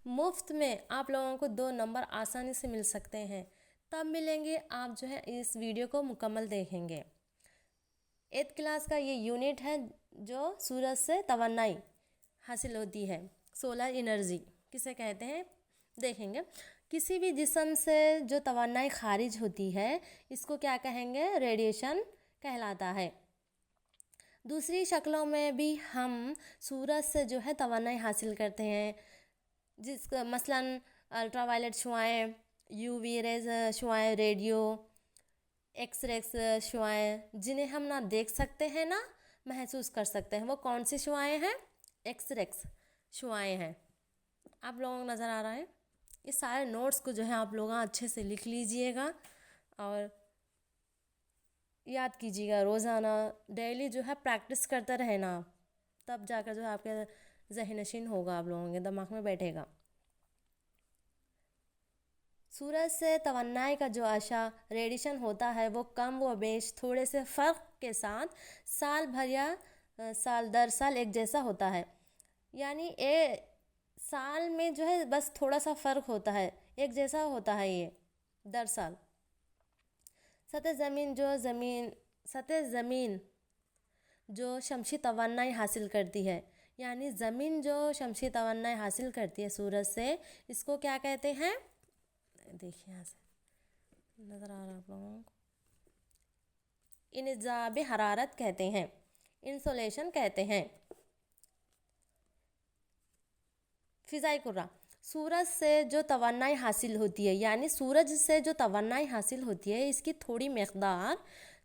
مفت میں آپ لوگوں کو 2 نمبر آسانی سے مل سکتے ہیں. تب ملیں گے آپ جو ہے اس ویڈیو کو مکمل دیکھیں گے. 8th کلاس کا یہ یونٹ ہے جو سورج سے توانائی حاصل ہوتی ہے. سولر انرجی کسے کہتے ہیں دیکھیں گے. کسی بھی جسم سے جو توانائی خارج ہوتی ہے اس کو کیا کہیں گے؟ ریڈیشن کہلاتا ہے. دوسری شکلوں میں بھی ہم سورج سے جو ہے توانائی حاصل کرتے ہیں، جس کا مثلاً الٹرا وائلٹ شعاعیں، یو وی ریز شعاعیں، ریڈیو ایکس ریز شعاعیں، جنہیں ہم نہ دیکھ سکتے ہیں نہ محسوس کر سکتے ہیں. وہ کون سی شعاعیں ہیں؟ ایکس ریز شعاعیں ہیں. آپ لوگوں کو نظر آ رہا ہے؟ یہ سارے نوٹس کو جو ہے آپ لوگ اچھے سے لکھ لیجئے گا اور یاد کیجیے گا. روزانہ ڈیلی جو ہے پریکٹس کرتے رہنا، تب جا کر جو ہے آپ کے ذہن نشین ہوگا، آپ لوگوں کے دماغ میں بیٹھے گا. سورج سے توانائی کا جو اشعہ ریڈیشن ہوتا ہے وہ کم و بیش تھوڑے سے فرق کے ساتھ سال بھر یا سال در سال ایک جیسا ہوتا ہے. یعنی سال میں جو ہے بس تھوڑا سا فرق ہوتا ہے، ایک جیسا ہوتا ہے یہ در سال. سطح زمین جو شمسی توانائی حاصل کرتی ہے، یعنی زمین جو شمسی توانائی حاصل کرتی ہے سورج سے، اس کو کیا کہتے ہیں؟ دیکھیں یہاں سے نظر آ رہا ہے آپ لوگوں کو، انجذاب حرارت کہتے ہیں، انسولیشن کہتے ہیں. فضائی کرہ سورج سے جو توانائی حاصل ہوتی ہے، یعنی سورج سے جو توانائی حاصل ہوتی ہے اس کی تھوڑی مقدار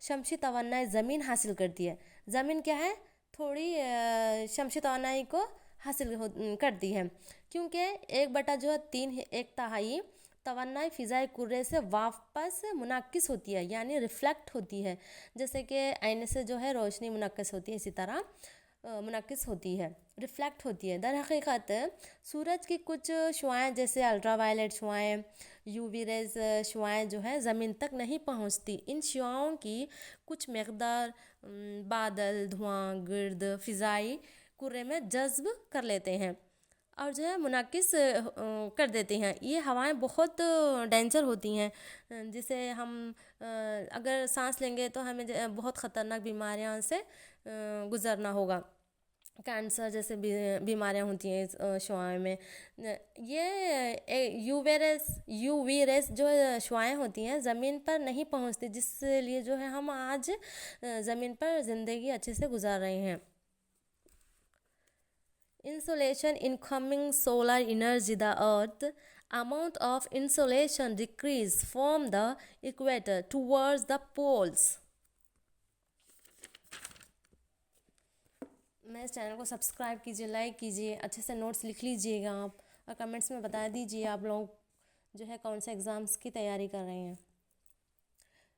شمسی توانائی زمین حاصل کرتی ہے. زمین کیا ہے؟ تھوڑی شمسی توانائی کو حاصل کرتی ہے، کیونکہ 1/3 ایک تہائی توانائی فضائی کرے سے واپس منعکس ہوتی ہے، یعنی ریفلیکٹ ہوتی ہے. جیسے کہ آئینے سے جو ہے روشنی منعکس ہوتی ہے، اسی طرح منعکس ہوتی ہے، ریفلیکٹ ہوتی ہے. در حقیقت سورج کی کچھ شعاعیں جیسے الٹرا وائلٹ شعاعیں، یو وی ریز شعاعیں جو ہے زمین تک نہیں پہنچتی. ان شعاعوں کی کچھ مقدار بادل، دھواں، گرد فضائی کرے میں جذب کر لیتے ہیں اور جو ہے منعکس کر دیتے ہیں. یہ ہوائیں بہت ڈینجر ہوتی ہیں، جسے ہم اگر سانس لیں گے تو ہمیں بہت خطرناک بیماریاں سے گزرنا ہوگا. کینسر جیسے بیماریاں ہوتی ہیں اس شعاعوں میں. یہ یو وی ریز جو شعاعیں ہوتی ہیں زمین پر نہیں پہنچتی، جس لیے جو ہے ہم آج زمین پر زندگی اچھے سے گزار رہے ہیں. Insolation incoming solar energy. The earth amount of insolation decrease from the equator towards the poles. میں اس چینل کو سبسکرائب کیجئے، لائک کیجئے، اچھے سے نوٹس لکھ لیجئے گا آپ، اور کمنٹس میں بتا دیجئے آپ لوگ جو ہے کون سے ایگزامس کی تیاری کر رہے ہیں.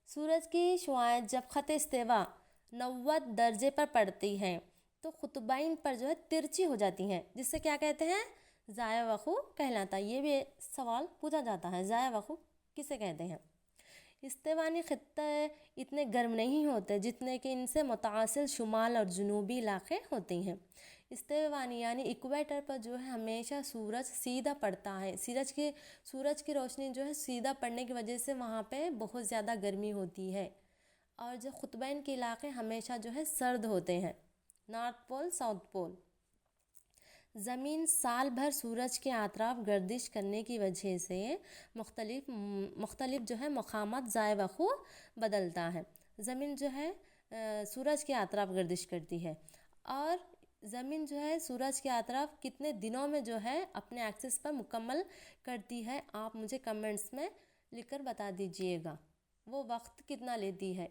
سورج کی شعاعیں جب خط استوا 90 درجے پر پڑتی ہیں تو قطبین پر جو ہے ترچی ہو جاتی ہیں، جس سے کیا کہتے ہیں؟ ضائع وقوع کہلاتا ہے. یہ بھی سوال پوچھا جاتا ہے، ضائع وقوع کسے کہتے ہیں؟ استوانی خطے اتنے گرم نہیں ہوتے جتنے کہ ان سے متصل شمال اور جنوبی علاقے ہوتے ہیں. استوانی یعنی ایکویٹر پر جو ہے ہمیشہ سورج سیدھا پڑتا ہے. سورج کی روشنی جو ہے سیدھا پڑنے کی وجہ سے وہاں پہ بہت زیادہ گرمی ہوتی ہے، اور جو قطبین کے علاقے ہمیشہ جو ہے سرد ہوتے ہیں، نارتھ پول، ساؤتھ پول. زمین سال بھر سورج کے اطراف گردش کرنے کی وجہ سے مختلف جو ہے مقامات ضائع وقوع بدلتا ہے. زمین جو ہے سورج کے اطراف گردش کرتی ہے، اور زمین جو ہے سورج کے اطراف کتنے دنوں میں جو ہے اپنے ایکسس پر مکمل کرتی ہے، آپ مجھے کمنٹس میں لکھ کر بتا دیجئے گا. وہ وقت کتنا لیتی ہے،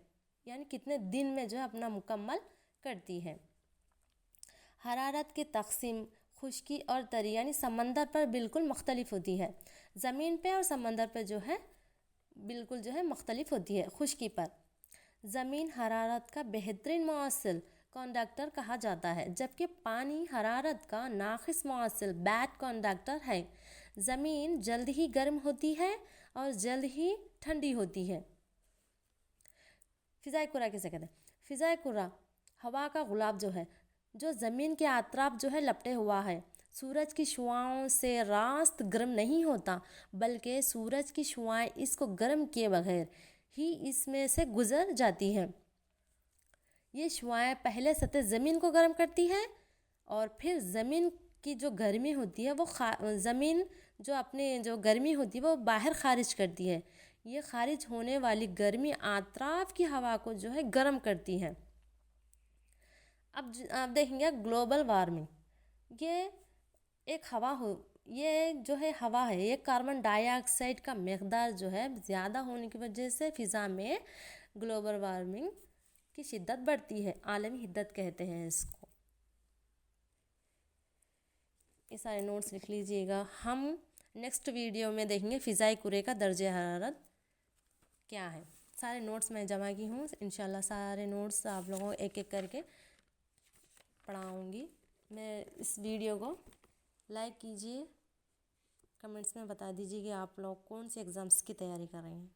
یعنی کتنے دن میں جو ہے اپنا مکمل کرتی ہے. حرارت کی تقسیم خشکی اور تری یعنی سمندر پر بالکل مختلف ہوتی ہے. زمین پہ اور سمندر پہ جو ہے بالکل جو ہے مختلف ہوتی ہے. خشکی پر زمین حرارت کا بہترین موصل کنڈکٹر کہا جاتا ہے، جبکہ پانی حرارت کا ناقص موصل بیڈ کنڈکٹر ہے. زمین جلد ہی گرم ہوتی ہے اور جلد ہی ٹھنڈی ہوتی ہے. فضائی کرہ کسے کہتے ہیں؟ فضائی کرہ ہوا کا غلاف جو ہے جو زمین کے اطراف جو ہے لپٹے ہوا ہے. سورج کی شعاؤں سے راست گرم نہیں ہوتا، بلکہ سورج کی شعائیں اس کو گرم کیے بغیر ہی اس میں سے گزر جاتی ہیں۔ یہ شعائیں پہلے سطح زمین کو گرم کرتی ہیں اور پھر زمین کی جو گرمی ہوتی ہے وہ زمین جو اپنے جو گرمی ہوتی ہے وہ باہر خارج کرتی ہے۔ یہ خارج ہونے والی گرمی اطراف کی ہوا کو جو ہے گرم کرتی ہے۔ اب دیکھیں گے گلوبل وارمنگ۔ یہ ایک یہ جو ہے ہوا ہے، یہ کاربن ڈائی آکسائڈ کا مقدار جو ہے زیادہ ہونے کی وجہ سے فضا میں گلوبل وارمنگ کی شدت بڑھتی ہے، عالمی حدت کہتے ہیں اس کو۔ یہ سارے نوٹس لکھ لیجئے گا۔ ہم نیکسٹ ویڈیو میں دیکھیں گے فضائی کرے کا درجہ حرارت کیا ہے۔ سارے نوٹس میں جمع کی ہوں، انشاءاللہ سارے نوٹس آپ لوگوں کو ایک ایک کر کے پڑھاؤں گی۔ میں اس ویڈیو کو لائک کیجئے، کمنٹس میں بتا دیجئے کہ آپ لوگ کون سے ایگزامس کی تیاری کر رہے ہیں۔